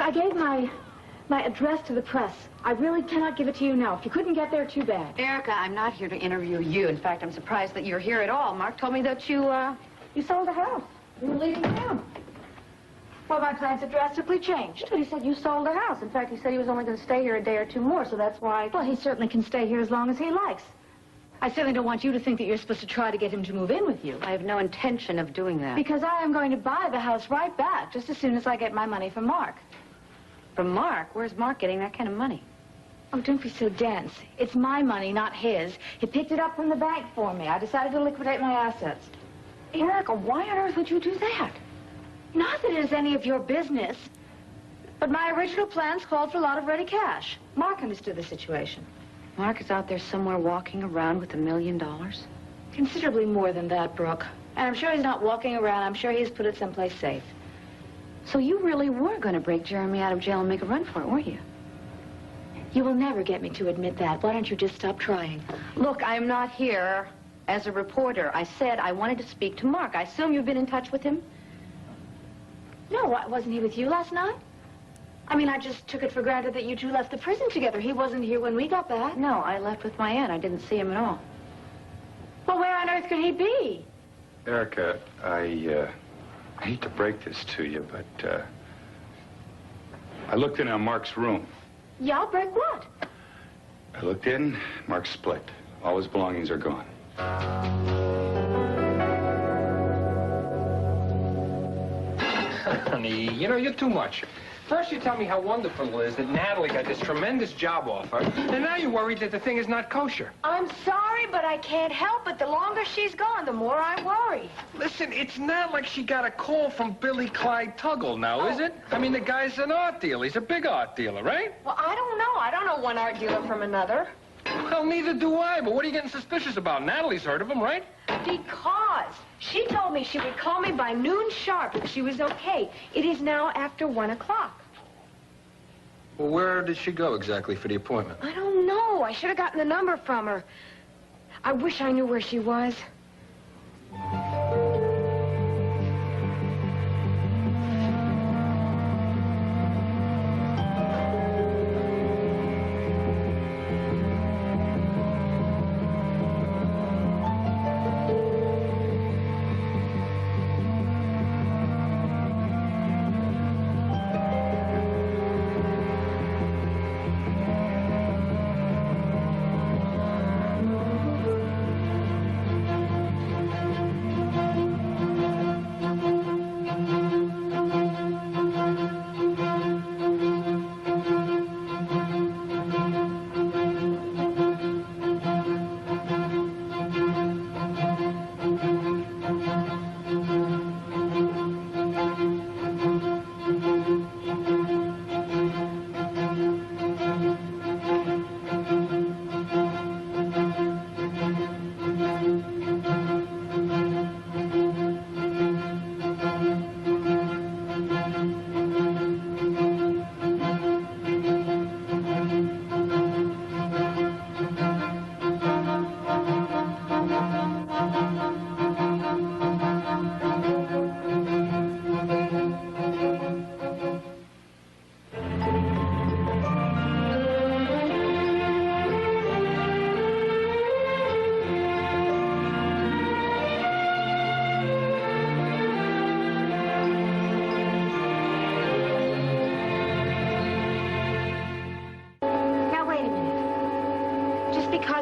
I gave my address to the press. I really cannot give it to you now. If you couldn't get there, too bad. Erica, I'm not here to interview you. In fact, I'm surprised that you're here at all. Mark told me that you sold a house. You were leaving town. Well, my plans have drastically changed. But he said you sold a house. In fact, he said he was only going to stay here a day or two more, so that's why... Well, he certainly can stay here as long as he likes. I certainly don't want you to think that you're supposed to try to get him to move in with you. I have no intention of doing that. Because I am going to buy the house right back just as soon as I get my money from Mark. From Mark? Where's Mark getting that kind of money? Oh, don't be so dense. It's my money, not his. He picked it up from the bank for me. I decided to liquidate my assets. Erica, why on earth would you do that? Not that it is any of your business. But my original plans called for a lot of ready cash. Mark understood the situation. Mark is out there somewhere walking around with $1 million? Considerably more than that, Brooke. And I'm sure he's not walking around. I'm sure he's put it someplace safe. So you really were going to break Jeremy out of jail and make a run for it, weren't you? You will never get me to admit that. Why don't you just stop trying? Look, I'm not here as a reporter. I said I wanted to speak to Mark. I assume you've been in touch with him? No, wasn't he with you last night? I mean, I just took it for granted that you two left the prison together. He wasn't here when we got back. No, I left with my aunt. I didn't see him at all. Well, where on earth could he be? Erica, I hate to break this to you, but I looked in on Mark's room. Yeah, break what? I looked in, Mark's split. All his belongings are gone. Honey, you know, you're too much. First you tell me how wonderful it is that Natalie got this tremendous job offer, and now you're worried that the thing is not kosher. I'm sorry, but I can't help it. The longer she's gone, the more I worry. Listen, it's not like she got a call from Billy Clyde Tuggle now, is it? I mean, the guy's an art dealer. He's a big art dealer, right? Well, I don't know. I don't know one art dealer from another. Well, neither do I, but what are you getting suspicious about? Natalie's heard of him, right? Because she told me she would call me by noon sharp if she was okay. It is now after 1 o'clock. Well, where did she go exactly for the appointment? I don't know. I should have gotten the number from her. I wish I knew where she was.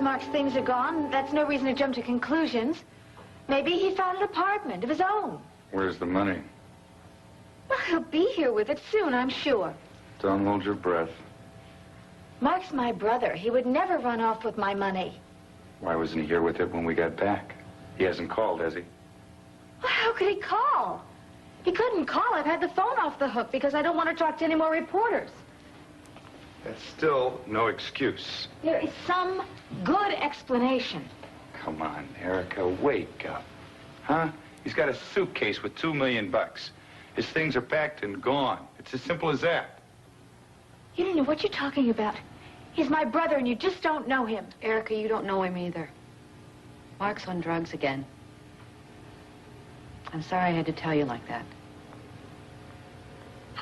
Mark's things are gone, that's no reason to jump to conclusions. Maybe he found an apartment of his own. Where's the money? Well, he'll be here with it soon, I'm sure. Don't hold your breath. Mark's my brother. He would never run off with my money. Why wasn't he here with it when we got back? He hasn't called, has he? Well, how could he call? He couldn't call. I've had the phone off the hook because I don't want to talk to any more reporters. That's still no excuse. There is some good explanation. Come on, Erica, wake up. Huh? He's got a suitcase with $2 million. His things are packed and gone. It's as simple as that. You don't know what you're talking about. He's my brother, and you just don't know him. Erica, you don't know him either. Mark's on drugs again. I'm sorry I had to tell you like that.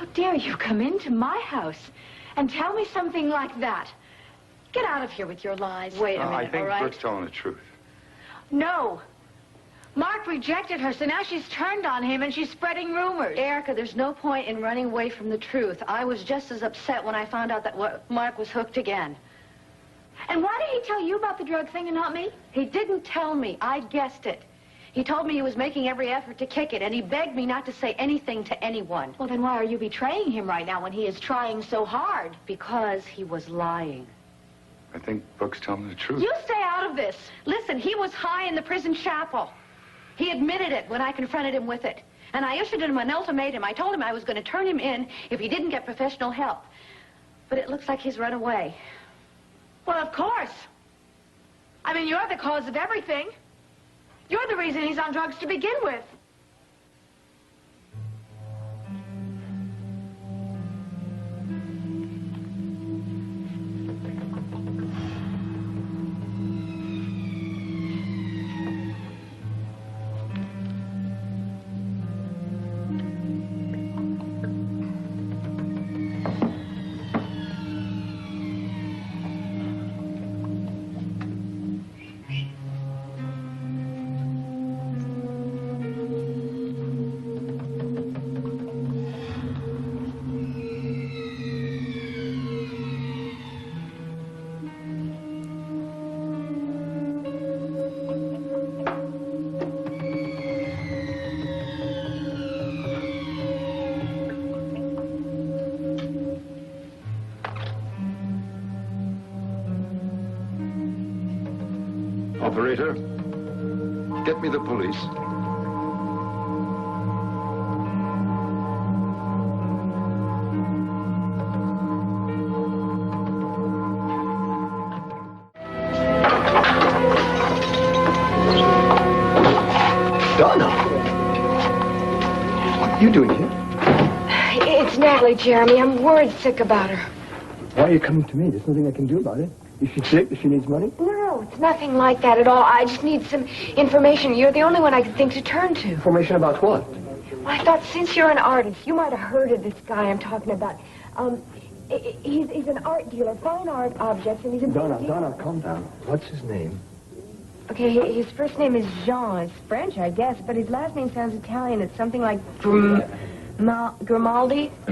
How dare you come into my house and tell me something like that? Get out of here with your lies. Wait a minute, I think all right? Brooke's telling the truth. No. Mark rejected her, so now she's turned on him and she's spreading rumors. Erica, there's no point in running away from the truth. I was just as upset when I found out that Mark was hooked again. And why did he tell you about the drug thing and not me? He didn't tell me. I guessed it. He told me he was making every effort to kick it, and he begged me not to say anything to anyone. Well, then why are you betraying him right now when he is trying so hard? Because he was lying. I think Brooke's telling the truth. You stay out of this. Listen, he was high in the prison chapel. He admitted it when I confronted him with it. And I issued him an ultimatum. I told him I was going to turn him in if he didn't get professional help. But it looks like he's run away. Well, of course. I mean, you're the cause of everything. You're the reason he's on drugs to begin with. Operator, get me the police. Donna! What are you doing here? It's Natalie, Jeremy. I'm worried sick about her. Why are you coming to me? There's nothing I can do about it. Is she sick? Does she need money? No, it's nothing like that at all. I just need some information. You're the only one I can think to turn to. Information about what? Well, I thought since you're an artist, you might have heard of this guy I'm talking about. He's an art dealer, fine art objects, and he's a... Donna, calm down. What's his name? Okay, his first name is Jean. It's French, I guess, but his last name sounds Italian. It's something like Grimaldi.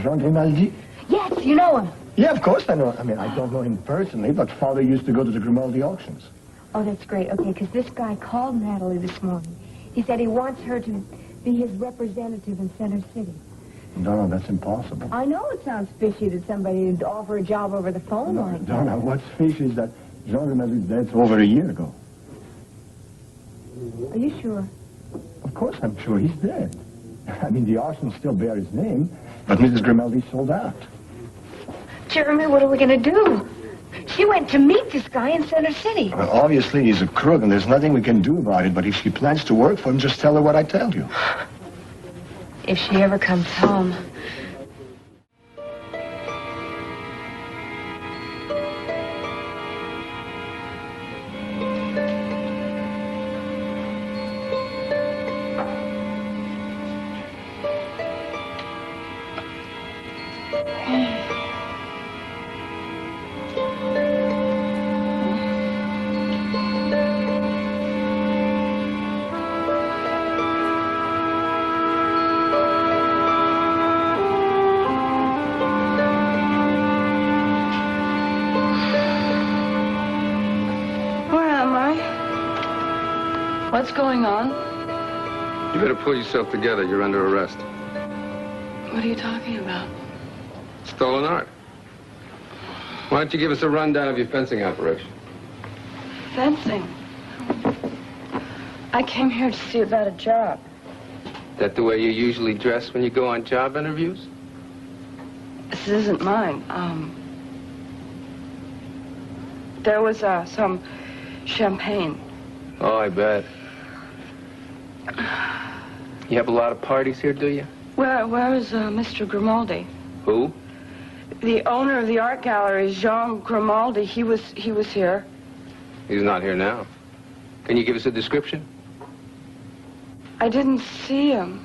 Jean Grimaldi? Yes, you know him. Yeah, of course I know. I mean, I don't know him personally, but Father used to go to the Grimaldi auctions. Oh, that's great. Okay, because this guy called Natalie this morning. He said he wants her to be his representative in Center City. Donna, that's impossible. I know it sounds fishy that somebody would offer a job over the phone like that. Donna, what's fishy is that Jean Grimaldi's dead over a year ago. Are you sure? Of course I'm sure he's dead. I mean, the auctions still bear his name, but Mrs. Grimaldi sold out. Jeremy, what are we going to do? She went to meet this guy in Center City. Well, obviously, he's a crook, and there's nothing we can do about it, but if she plans to work for him, just tell her what I tell you. If she ever comes home. What's going on? You better pull yourself together. You're under arrest. What are you talking about? Stolen art. Why don't you give us a rundown of your fencing operation? Fencing. I came here to see about a job. That the way you usually dress when you go on job interviews? This isn't mine. There was some champagne. Oh, I bet. You have a lot of parties here, do you? Where is Mr. Grimaldi? Who? The owner of the art gallery, Jean Grimaldi. He was here. He's not here now. Can you give us a description? I didn't see him.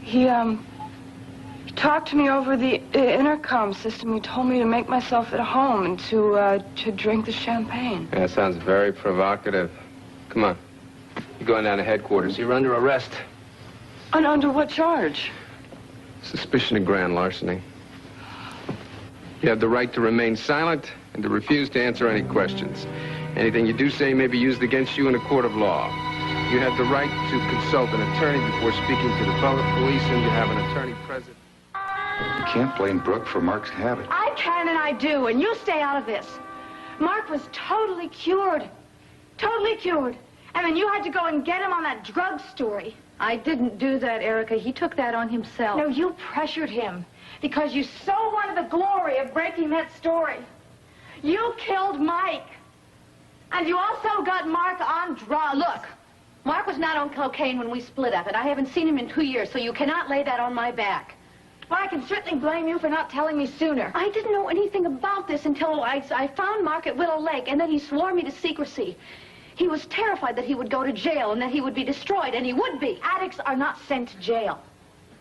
He talked to me over the intercom system. He told me to make myself at home and to drink the champagne. Yeah, that sounds very provocative. Come on. You're going down to headquarters. You're under arrest. And under what charge? Suspicion of grand larceny. You have the right to remain silent and to refuse to answer any questions. Anything you do say may be used against you in a court of law. You have the right to consult an attorney before speaking to the police, and you have an attorney present. You can't blame Brooke for Mark's habit. I can and I do, and you stay out of this. Mark was totally cured. Totally cured. And then you had to go and get him on that drug story. I didn't do that, Erica. He took that on himself. No, you pressured him because you so wanted the glory of breaking that story. You killed Mike. And you also got Mark on drugs. Look, Mark was not on cocaine when we split up, and I haven't seen him in 2 years, so you cannot lay that on my back. Well, I can certainly blame you for not telling me sooner. I didn't know anything about this until I found Mark at Willow Lake, and then he swore me to secrecy. He was terrified that he would go to jail and that he would be destroyed, and he would be. Addicts are not sent to jail.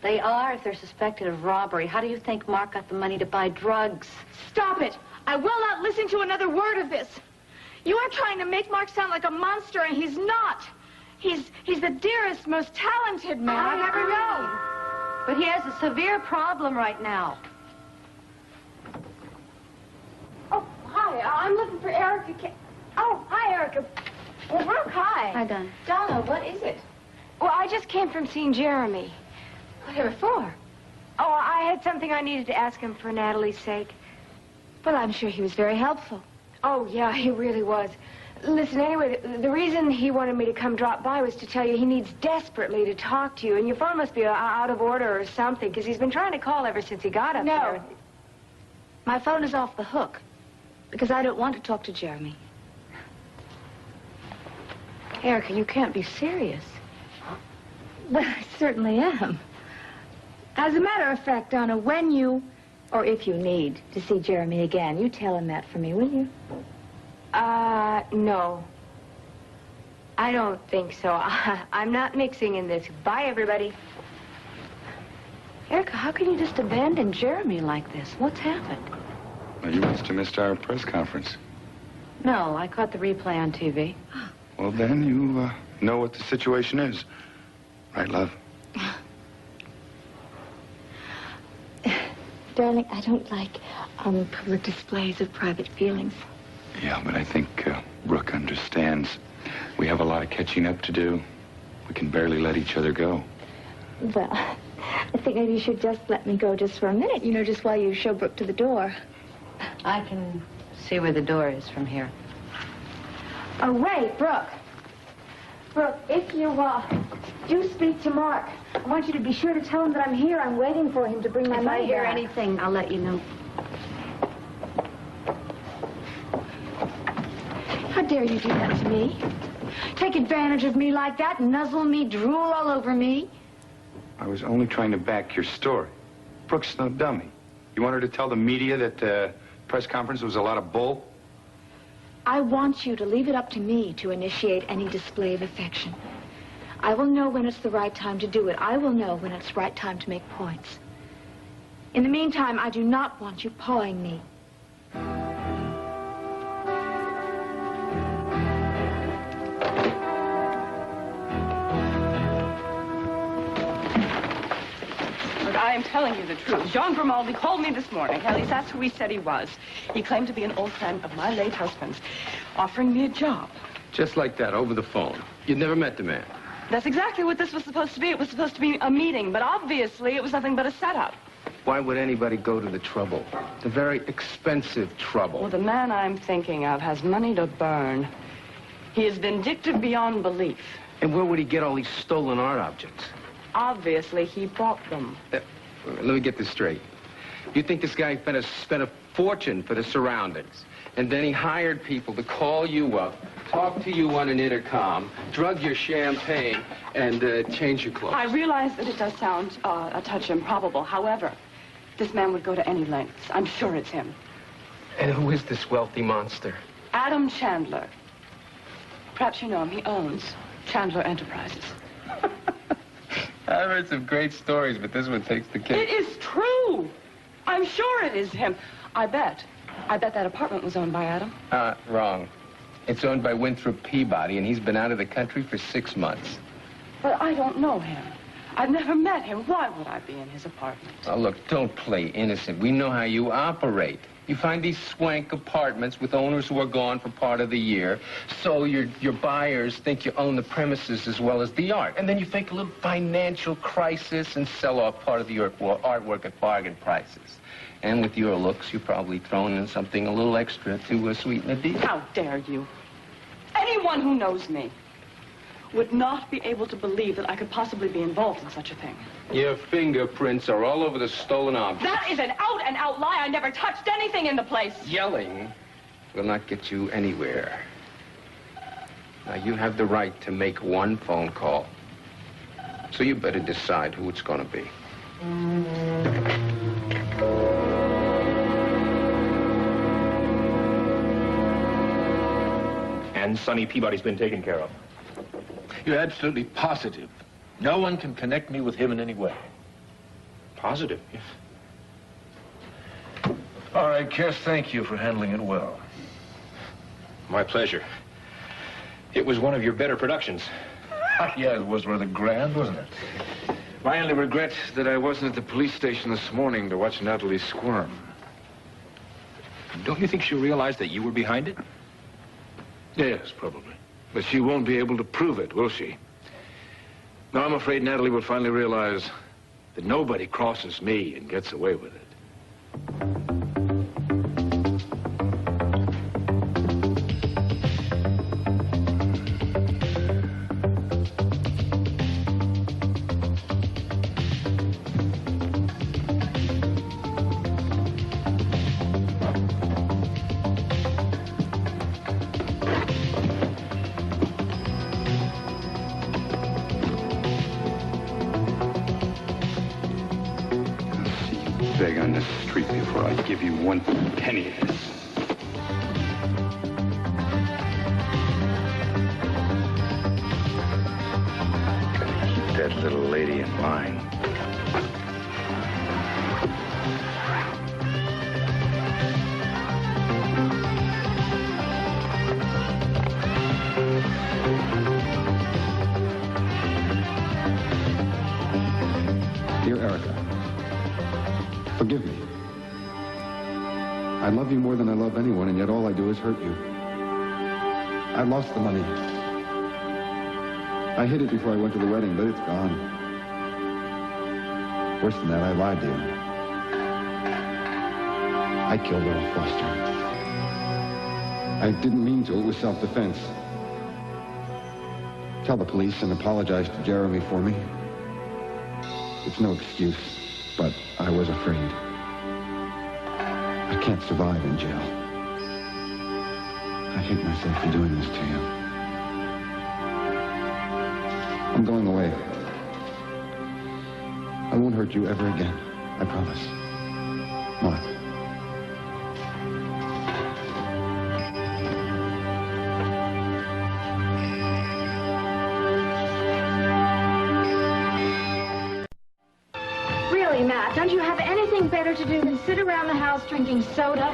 They are if they're suspected of robbery. How do you think Mark got the money to buy drugs? Stop it. I will not listen to another word of this. You are trying to make Mark sound like a monster, and he's not. He's the dearest, most talented man I've ever known. But he has a severe problem right now. Oh, hi. I'm looking for Erica. Oh, hi, Erica. Well, Brooke, hi. Hi, Donna. Donna, what is it? Well, I just came from seeing Jeremy. Whatever for? Oh, I had something I needed to ask him for Natalie's sake. Well, I'm sure he was very helpful. Oh, yeah, he really was. Listen, anyway, the reason he wanted me to come drop by was to tell you he needs desperately to talk to you, and your phone must be out of order or something, because he's been trying to call ever since he got up there. No. My phone is off the hook, because I don't want to talk to Jeremy. Erica, you can't be serious. Well, I certainly am. As a matter of fact, Donna, when you, or if you need to see Jeremy again, you tell him that for me, will you? No. I don't think so. I'm not mixing in this. Bye, everybody. Erica, how can you just abandon Jeremy like this? What's happened? Well, you must have missed our press conference. No, I caught the replay on TV. Well, then you know what the situation is. Right, love? Darling, I don't like public displays of private feelings. Yeah, but I think Brooke understands. We have a lot of catching up to do. We can barely let each other go. Well, I think maybe you should just let me go just for a minute, you know, just while you show Brooke to the door. I can see where the door is from here. Oh, wait, Brooke. Brooke, if you do speak to Mark, I want you to be sure to tell him that I'm here. I'm waiting for him to bring my If money I hear back. anything, I'll let you know. How dare you do that to me? Take advantage of me like that, nuzzle me, drool all over me. I was only trying to back your story. Brooke's no dummy. You want her to tell the media that the press conference was a lot of bull? I want you to leave it up to me to initiate any display of affection. I will know when it's the right time to do it. I will know when it's the right time to make points. In the meantime, I do not want you pawing me. I am telling you the truth. John Grimaldi called me this morning. At least that's who he said he was. He claimed to be an old friend of my late husband's, offering me a job. Just like that, over the phone. You'd never met the man. That's exactly what this was supposed to be. It was supposed to be a meeting, but obviously it was nothing but a setup. Why would anybody go to the trouble? The very expensive trouble. Well, the man I'm thinking of has money to burn. He is vindictive beyond belief. And where would he get all these stolen art objects? Obviously, he bought them. Let me get this straight. You think this guy spent a fortune for the surroundings, and then he hired people to call you up, talk to you on an intercom, drug your champagne, and change your clothes? I realize that it does sound a touch improbable. However, this man would go to any lengths. I'm sure it's him. And who is this wealthy monster? Adam Chandler. Perhaps you know him. He owns Chandler Enterprises. I've heard some great stories, but this one takes the cake. It is true. I'm sure it is him. I bet that apartment was owned by Adam. Wrong. It's owned by Winthrop Peabody, and he's been out of the country for 6 months. But I don't know him. I've never met him. Why would I be in his apartment? Oh, look, don't play innocent. We know how you operate. You find these swank apartments with owners who are gone for part of the year, so your buyers think you own the premises as well as the art. And then you fake a little financial crisis and sell off part of the artwork at bargain prices. And with your looks, you're probably throwing in something a little extra to sweeten the deal. How dare you? Anyone who knows me would not be able to believe that I could possibly be involved in such a thing. Your fingerprints are all over the stolen objects. That is an out-and-out lie. I never touched anything in the place. Yelling will not get you anywhere. Now, you have the right to make one phone call. So you better decide who it's going to be. And Sonny Peabody's been taken care of. You're absolutely positive. No one can connect me with him in any way. Positive, yes. All right, Kirst, thank you for handling it well. My pleasure. It was one of your better productions. Yeah, it was rather grand, wasn't it? My only regret is that I wasn't at the police station this morning to watch Natalie squirm. Don't you think she realized that you were behind it? Yes, probably. But she won't be able to prove it, will she? No, I'm afraid Natalie will finally realize that nobody crosses me and gets away with it. Beg on the street before I give you one penny of this. Gotta keep that little lady in line. Dear Erica, forgive me. I love you more than I love anyone, and yet all I do is hurt you. I lost the money. I hid it before I went to the wedding, but it's gone. Worse than that, I lied to you. I killed Earl Foster. I didn't mean to. It was self-defense. Tell the police and apologize to Jeremy for me. It's no excuse, but I was afraid. I can't survive in jail. I hate myself for doing this to you. I'm going away. I won't hurt you ever again. I promise. Mark. Matt, don't you have anything better to do than sit around the house drinking soda?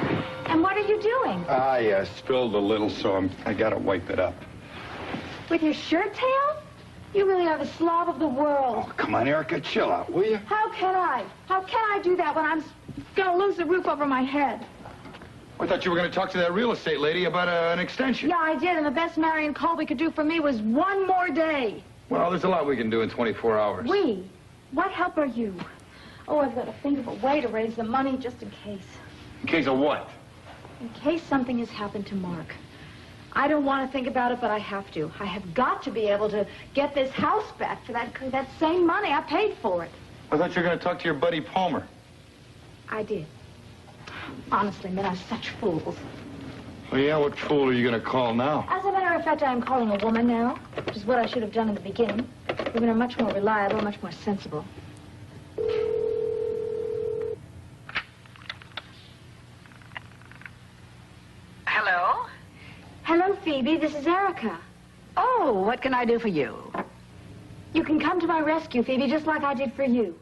And what are you doing? I spilled a little, so I gotta wipe it up. With your shirt tail? You really are the slob of the world. Oh, come on, Erica, chill out, will you? How can I? How can I do that when I'm gonna lose the roof over my head? I thought you were gonna talk to that real estate lady about an extension. Yeah, I did, and the best Marion Colby could do for me was one more day. Well, there's a lot we can do in 24 hours. We? What help are you? Oh, I've got to think of a way to raise the money just in case. In case of what? In case something has happened to Mark. I don't want to think about it, but I have to. I have got to be able to get this house back for that same money I paid for it. I thought you were going to talk to your buddy Palmer. I did. Honestly, men are such fools. Well, yeah, what fool are you going to call now? As a matter of fact, I am calling a woman now, which is what I should have done in the beginning. Women are much more reliable, much more sensible. Hello? Hello, Phoebe. This is Erica. Oh, what can I do for you? You can come to my rescue, Phoebe, just like I did for you.